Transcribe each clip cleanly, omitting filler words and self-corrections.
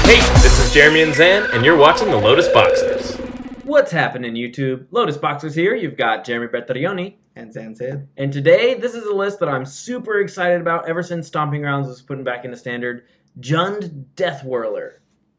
Hey, this is Jeremy and Zan, and you're watching the Lotus Boxers. What's happening, YouTube? Lotus Boxers here. You've got Jeremy Bertarioni. And Zan Sid. And today, this is a list that I'm super excited about ever since Stomping Grounds was put back into standard. JUND Deathwhirler.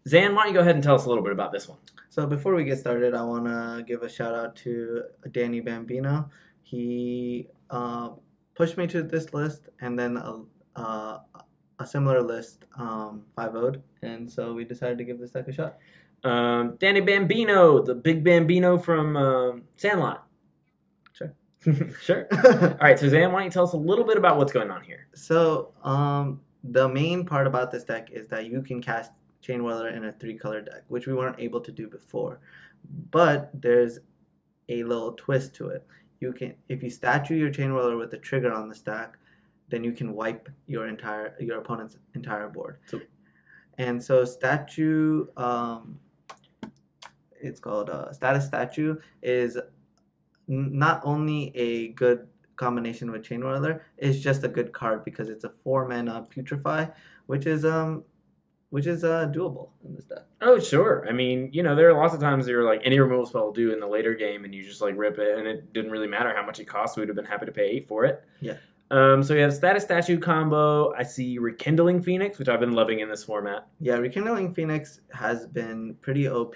Zan, why don't you go ahead and tell us a little bit about this one? So before we get started, I want to give a shout out to Danny Bambino. He pushed me to this list, and then a similar list 5-0'd, and so we decided to give this deck a shot. Danny Bambino, the big Bambino from Sandlot. Sure. Sure. All right, so Zan, why don't you tell us a little bit about what's going on here? So the main part about this deck is that you can cast Chainwhirler in a 3-color deck, which we weren't able to do before. But there's a little twist to it. You can, if you statue your Chainwhirler with a trigger on the stack, then you can wipe your opponent's entire board. And so statue, it's called status statue, is not only a good combination with Chainwhirler, it's just a good card because it's a 4-mana putrefy, which is doable in this deck. Oh, sure. I mean, you know, there are lots of times you're like any removal spell will do in the later game, and you just like rip it, and it didn't really matter how much it cost. We would have been happy to pay 8 for it. Yeah. So we have status statue combo. I see Rekindling Phoenix, which I've been loving in this format. Yeah, Rekindling Phoenix has been pretty OP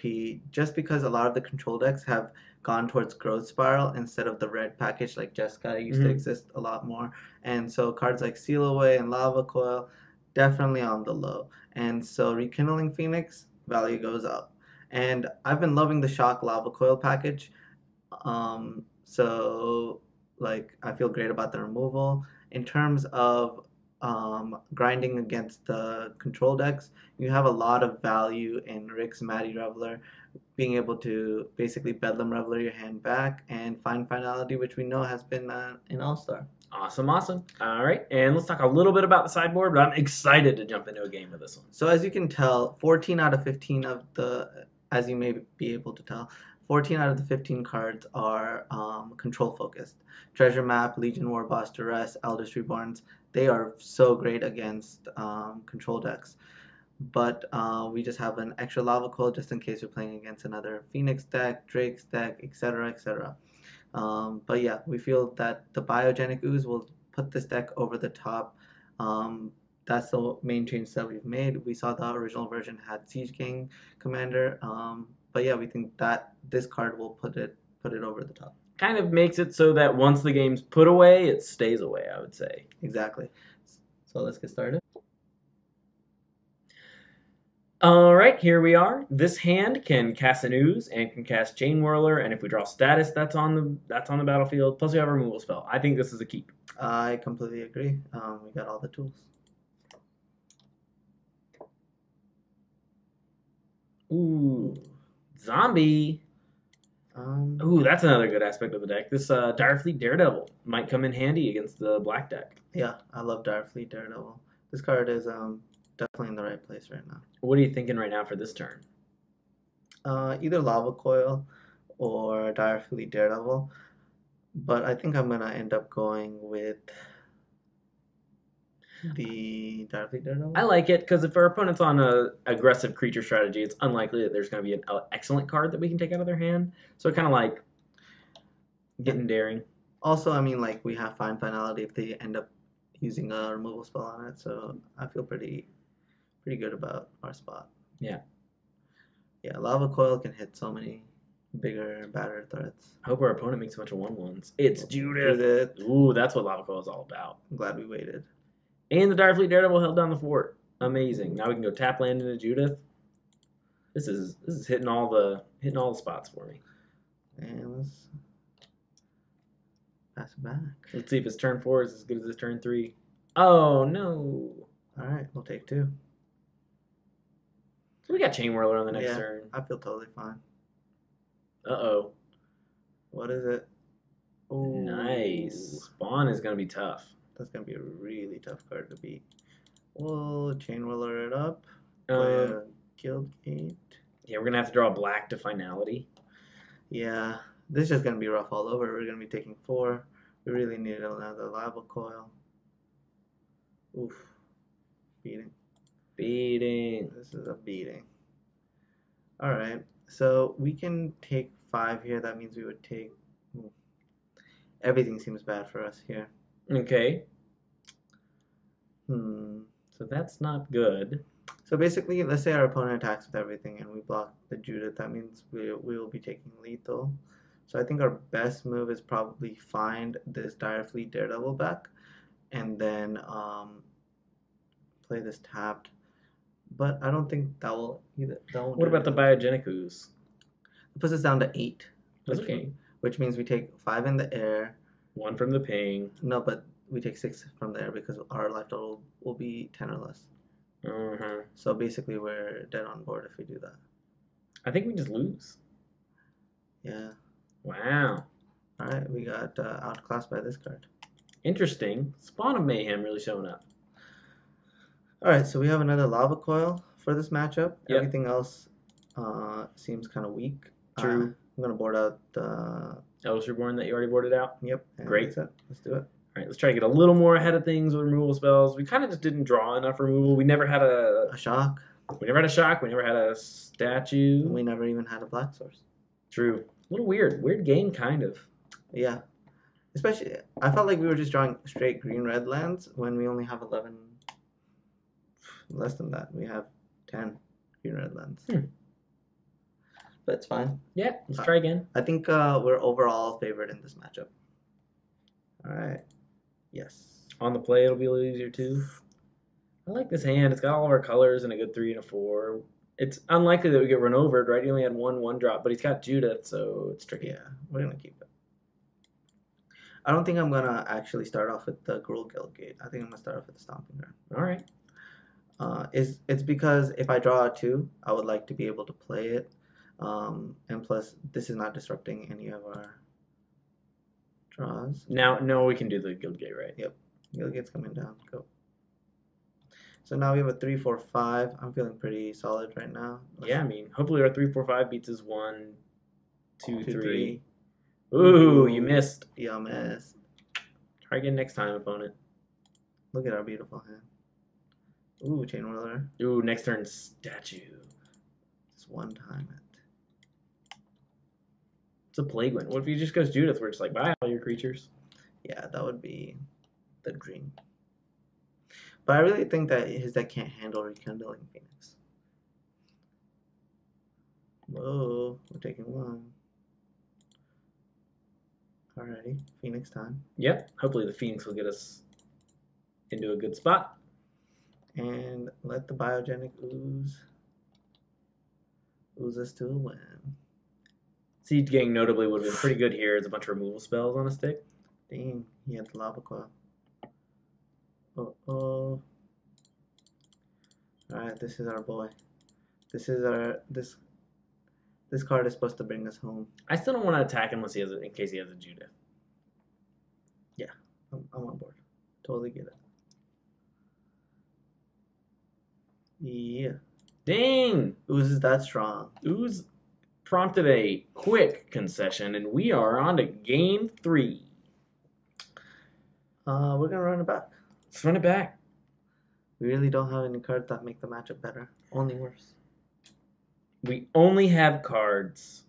just because a lot of the control decks have gone towards Growth Spiral instead of the red package like Jeskai used to exist a lot more. And so cards like Seal Away and Lava Coil, definitely on the low. And so Rekindling Phoenix, value goes up. And I've been loving the Shock Lava Coil package. So like I feel great about the removal. In terms of grinding against the control decks, you have a lot of value in Rix-Maadi Reveler, being able to basically Bedlam Reveler your hand back and find Finality, which we know has been an all-star. Awesome, awesome. All right, and let's talk a little bit about the sideboard, but I'm excited to jump into a game with this one. So as you can tell, 14 out of 15 of the, as you may be able to tell, 14 out of the 15 cards are control focused. Treasure Map, Legion Warboss, Duress, Eldest Reborns, they are so great against control decks. But we just have an extra Lava Coil just in case you're playing against another Phoenix deck, Drake's deck, etc., etc. But yeah, we feel that the Biogenic Ooze will put this deck over the top. That's the main change that we've made. We saw the original version had Siege King Commander. But yeah, we think that this card will put it over the top. Kind of makes it so that once the game's put away, it stays away, I would say. Exactly. So let's get started. All right, here we are. This hand can cast an Ooze and can cast Chainwhirler, and if we draw status, that's on the battlefield. Plus, we have a removal spell. I think this is a keep. I completely agree. We got all the tools. Ooh, zombie. Ooh, that's another good aspect of the deck. This Dire-Fleet Daredevil might come in handy against the black deck. Yeah, I love Dire-Fleet Daredevil. This card is definitely in the right place right now. What are you thinking right now for this turn? Either Lava Coil or Dire-Fleet Daredevil, but I think I'm gonna end up going with the Dire-Fleet Daredevil. I like it because if our opponent's on a aggressive creature strategy, it's unlikely that there's going to be an excellent card that we can take out of their hand. So kind of like getting daring. Also, I mean, like we have Finality if they end up using a removal spell on it, so I feel pretty good about our spot. Yeah. Yeah, Lava Coil can hit so many bigger, badder threats. I hope our opponent makes a bunch of 1/1s. It's Judith. Ooh, that's what Lava Coil is all about. I'm glad we waited. And the Dire-Fleet Daredevil held down the fort. Amazing. Now we can go tap land into Judith. This is hitting all the spots for me. And let's pass it back. Let's see if his turn 4 is as good as his turn 3. Oh no. Alright, we'll take 2. So we got Chainwhirler on the next turn. I feel totally fine. Uh-oh. What is it? Ooh. Nice. Spawn is going to be tough. That's going to be a really tough card to beat. We'll Chainwhirler it up. Play a Guildgate. Yeah, we're going to have to draw black to Finality. Yeah, this is just going to be rough all over. We're going to be taking 4. We really need another Lava Coil. Oof. Beating. Beating. This is a beating. Alright, so we can take 5 here. That means we would take... Everything seems bad for us here. Okay. Hmm. So that's not good. So basically, let's say our opponent attacks with everything and we block the Judith. That means we will be taking lethal. So I think our best move is probably find this Dire-Fleet Daredevil back and then play this tapped. But I don't think that will either. What about the Biogenic Ooze? It puts us down to 8. That's okay. Which means we take 5 in the air. 1 from the ping. No, but we take 6 from there because our life total will be 10 or less. So basically, we're dead on board if we do that. I think we just lose. Yeah. Wow. All right, we got outclassed by this card. Interesting. Spawn of Mayhem really showing up. All right, so we have another Lava Coil for this matchup. Yep. Everything else seems kind of weak. True. I'm gonna board out the. Eldest Reborn that you already boarded out. Yep. Great. That's it. Let's do it. All right, let's try to get a little more ahead of things with removal spells. We kind of just didn't draw enough removal. We never had a shock. We never had a shock. We never had a statue. We never even had a black source. True. A little weird. Weird game, kind of. Yeah. Especially, I felt like we were just drawing straight green-red lands when we only have 11. Less than that. We have 10 green-red lands. But it's fine. Yeah, let's try again. I think we're overall favored in this matchup. All right. Yes. On the play, it'll be a little easier too. I like this hand. It's got all of our colors and a good 3 and a 4. It's unlikely that we get run over, right? He only had one drop, but he's got Judith, so it's tricky. Yeah, we're gonna keep it. I don't think I'm gonna actually start off with the Gruul Guildgate. I think I'm gonna start off with the Stomping Ground. All right. It's because if I draw a 2, I would like to be able to play it, and plus this is not disrupting any of our draws. Now, no, we can do the Guildgate, right? Yep. Guildgate's coming down. Go. So now we have a 3, 4, 5. I'm feeling pretry solid right now. Yeah, I mean, hopefully our 3, 4, 5 beats his 1, 2, 3. 3. Ooh, you missed. Yeah, missed. Try again next time, opponent. Look at our beautiful hand. Ooh, Chainwhirler. Ooh, next turn, statue. Just one time it. It's a Plague Wind. What if he just goes Judith? We're just like, bye, all your creatures. Yeah, that would be the dream. But I really think that his deck can't handle Rekindling Phoenix. Whoa, we're taking 1. Alrighty, Phoenix time. Yep, hopefully the Phoenix will get us into a good spot. And let the Biogenic ooze us to a win. Siege Gang notably would have been pretty good here. It's a bunch of removal spells on a stick. Dang, he had the Lava Coil. Uh-oh. Alright, this is our boy. This card is supposed to bring us home. I still don't want to attack unless he has in case he has a Judith. Yeah, I'm on board. Totally get it. Yeah. Dang! Ooze is that strong. Ooze prompted a quick concession, and we are on to game 3. We're gonna run it back. Let's run it back. We really don't have any cards that make the matchup better. Only worse. We only have cards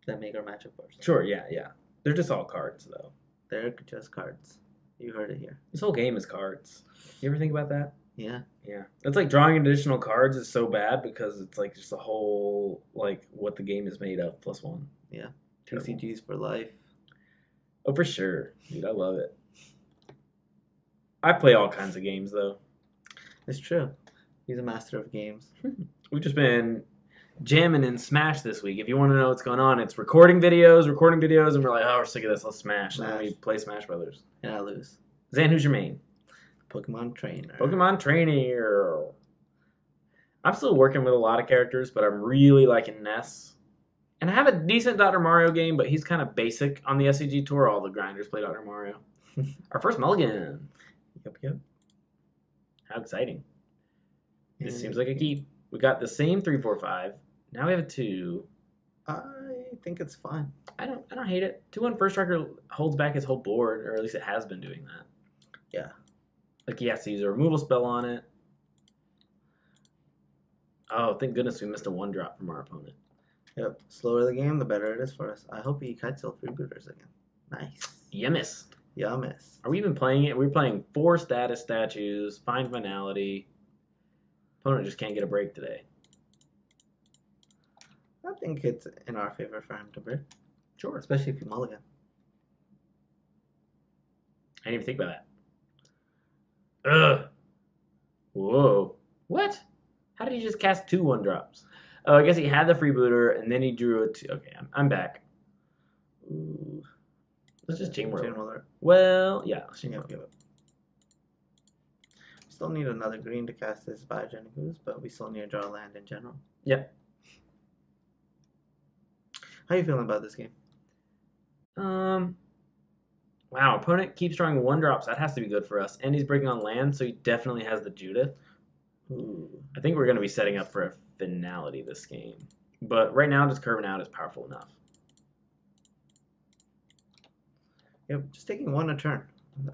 That make our matchup worse. Sure, yeah. They're just all cards, though. They're just cards. You heard it here. This whole game is cards. You ever think about that? Yeah. Yeah. It's like drawing additional cards is so bad because it's like just a whole, like, what the game is made of +1. Yeah. Terrible. TCGs for life. Oh, for sure. Dude, I love it. I play all kinds of games, though. It's true. He's a master of games. We've just been jamming in Smash this week. If you want to know what's going on, it's recording videos, and we're like, oh, we're sick of this, let's Smash. And then we play Smash Brothers. And I lose. Zan, who's your main? Pokemon Trainer. Pokemon Trainer. I'm still working with a lot of characters, but I'm really liking Ness. And I have a decent Dr. Mario game, but he's kind of basic on the SCG tour. All the grinders play Dr. Mario. Our first mulligan. Yep. How exciting. This seems like a keep. We got the same 3, 4, 5. Now we have a 2. I think it's fine. I don't hate it. 2-1 first striker holds back his whole board, or at least it has been doing that. Yeah. Like he has to use a removal spell on it. Oh, thank goodness we missed a 1-drop from our opponent. Yep. Slower the game, the better it is for us. I hope he kites freebooters again. Nice. You missed. Yeah, miss. Are we even playing it? We're playing 4 status statues, find finality. Opponent just can't get a break today. I think it's in our favor for him to break. Sure. Especially if you mulligan. I didn't even think about that. Ugh. Whoa. What? How did he just cast 2 1-drops? Oh, I guess he had the freebooter and then he drew a 2. Okay, I'm back. Ooh. Let's just Chainwhirler. Well, yeah. Give it. We still need another green to cast this Biogenic Ooze, but we still need to draw land in general. Yep. How are you feeling about this game? Wow, opponent keeps drawing 1-drops. That has to be good for us. And he's breaking on land, so he definitely has the Judith. Ooh. I think we're going to be setting up for a finality this game. But right now, just curving out is powerful enough. Yep, just taking 1 a turn.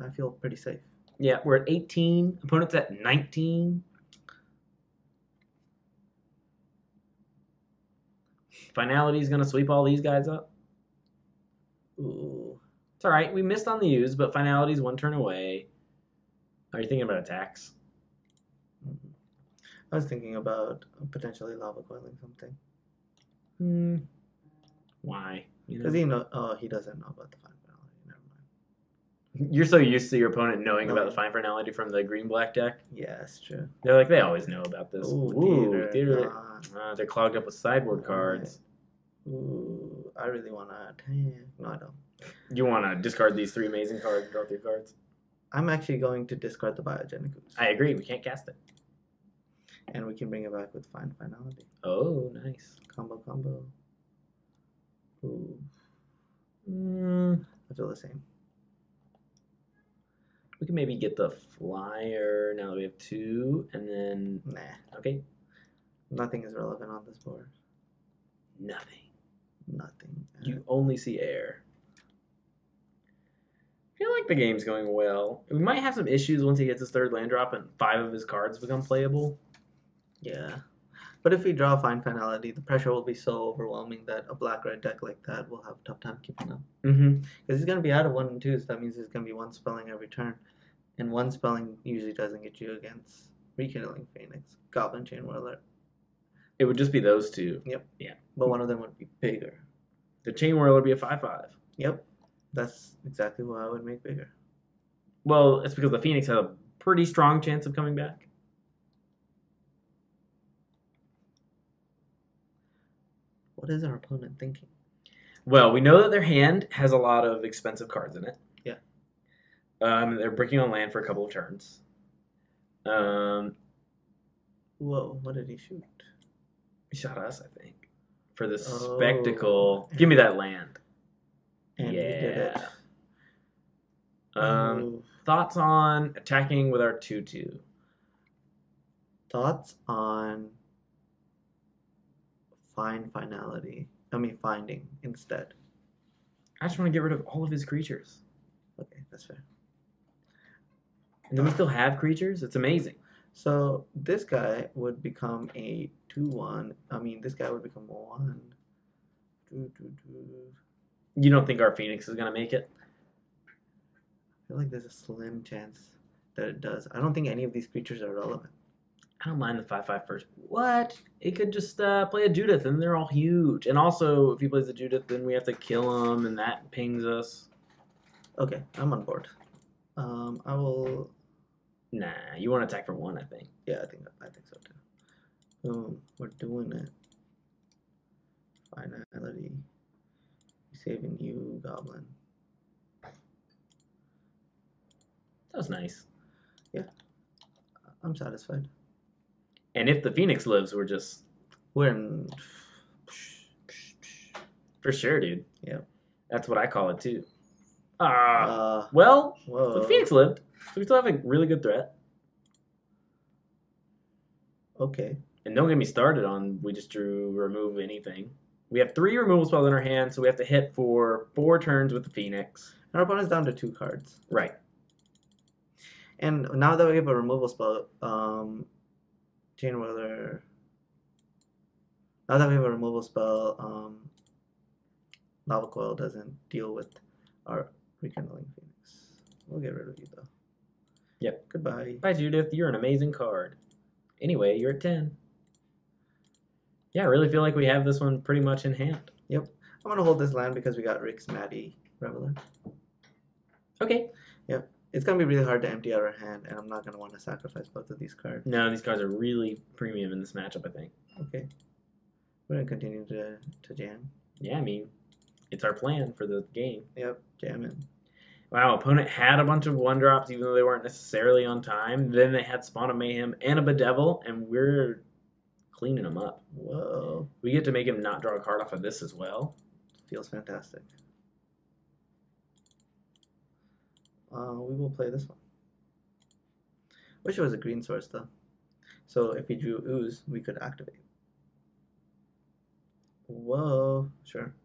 I feel pretty safe. Yeah, we're at 18. Opponent's at 19. Finality is going to sweep all these guys up. Ooh. It's all right. We missed on the use, but Finality's 1 turn away. Are you thinking about attacks? I was thinking about potentially Lava Coiling something. Why? Because he doesn't know about the fine finality. Never mind. You're so used to your opponent knowing about the fine finality from the green-black deck. Yeah, that's true. They're like, they always know about this. Ooh, theater. They're clogged up with sideboard cards. Ooh, I really want to attack. No, I don't. You want to discard these 3 amazing cards and draw 3 cards? I'm actually going to discard the Biogenic Ooze. I agree. We can't cast it. And we can bring it back with fine finality. Oh, nice. Combo. Ooh. I feel the same. We can maybe get the flyer now that we have 2, and then... Nah. Okay. Nothing is relevant on this board. Nothing. You only see air. I feel like the game's going well. We might have some issues once he gets his 3rd land drop and 5 of his cards become playable. Yeah. But if we draw fine finality, the pressure will be so overwhelming that a black-red deck like that will have a tough time keeping up. Because he's going to be out of 1 and 2s. That means there's going to be 1 spelling every turn. And 1 spelling usually doesn't get you against Rekindling Phoenix, Goblin Chainwhirler. It would just be those 2. Yep. Yeah. But one of them would be bigger. The Chainwhirler would be a 5/5. Yep. That's exactly what I would make bigger. Well, it's because the Phoenix has a pretty strong chance of coming back. What is our opponent thinking? Well, we know that their hand has a lot of expensive cards in it. Yeah. They're breaking on land for a couple of turns. Whoa, what did he shoot? He shot us, I think. For the spectacle. Give me that land. And we did it. Thoughts on attacking with our 2/2? Thoughts on finding instead. I just want to get rid of all of his creatures. Okay, that's fair. And then we still have creatures? It's amazing. So this guy would become a 2/1. This guy would become 1. You don't think our Phoenix is going to make it? I feel like there's a slim chance that it does. I don't think any of these creatures are relevant. I don't mind the 5/5 first. What? It could just play a Judith, and they're all huge. And also, if he plays a Judith, then we have to kill him, and that pings us. Okay, I'm on board. I will. Nah, you want to attack for 1, I think. Yeah, I think so too. Boom, we're doing it. Finality. Saving you, Goblin. That was nice. Yeah, I'm satisfied. And if the Phoenix lives, we're in. For sure, dude. Yeah. That's what I call it, too. Whoa. The Phoenix lived. So we still have a really good threat. Okay. And don't get me started on we just drew remove anything. We have 3 removal spells in our hand, so we have to hit for 4 turns with the Phoenix. Our opponent's down to 2 cards. Right. And now that we have a removal spell, Chainwhirler Now that we have a removal spell, Lava Coil doesn't deal with our Rekindling Phoenix. We'll get rid of you though. Yep. Goodbye. Bye, Judith. You're an amazing card. Anyway, you're at 10. Yeah, I really feel like we have this one pretty much in hand. Yep. I'm gonna hold this land because we got Rix-Maadi Reveler. Okay. Yep. It's gonna be really hard to empty out our hand, and I'm not gonna want to sacrifice both of these cards. No, these cards are really premium in this matchup, I think. Okay. We're gonna continue to jam. Yeah, I mean, it's our plan for the game. Yep, jamming. Wow, opponent had a bunch of 1-drops even though they weren't necessarily on time. Then they had Spawn of Mayhem and a Bedevil, and we're cleaning them up. Whoa. We get to make him not draw a card off of this as well. Feels fantastic. We will play this one. Wish it was a green source though. So if we drew Ooze, we could activate. Whoa, sure.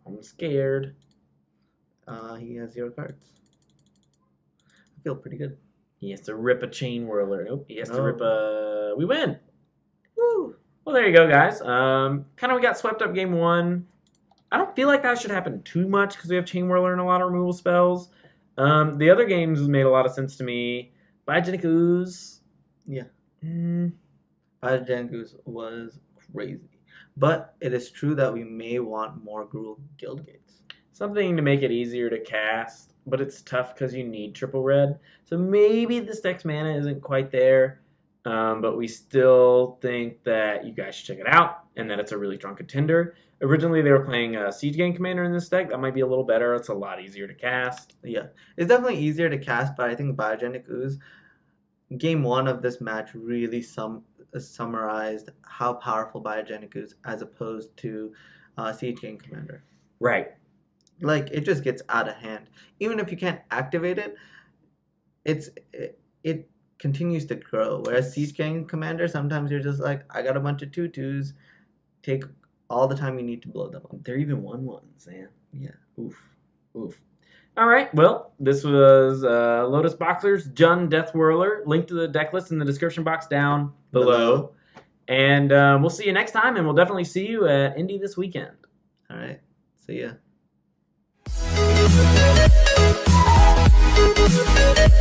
I'm scared. He has 0 cards. I feel pretty good. He has to rip a Chainwhirler. Nope, he has to No. rip a... We win! Woo! Well, there you go, guys. Kind of we got swept up game 1. I don't feel like that should happen too much because we have Chainwhirler and a lot of removal spells. The other games made a lot of sense to me. Biogenic Ooze. Yeah. Mm. Biogenic Ooze was crazy. But it is true that we may want more Gruul Guildgates. Something to make it easier to cast, but it's tough because you need triple red. So maybe this deck's mana isn't quite there, but we still think that you guys should check it out and that it's a really strong contender. Originally, they were playing Siege Gang Commander in this deck. That might be a little better. It's a lot easier to cast. Yeah, it's definitely easier to cast, but I think Biogenic Ooze, game 1 of this match really summarized how powerful Biogenic Ooze as opposed to Siege Gang Commander. Right. Like, it just gets out of hand. Even if you can't activate it, it continues to grow. Whereas Siege Gang Commander, sometimes you're just like, I got a bunch of 2/2s, take all the time you need to blow them up. They're even 1/1s, man. Yeah. Oof. Oof. All right. Well, this was Lotus Boxers, JUND, Deathwhirler. Link to the deck list in the description box down below. And we'll see you next time, and we'll definitely see you at Indy this weekend. All right. See ya. We'll be right back.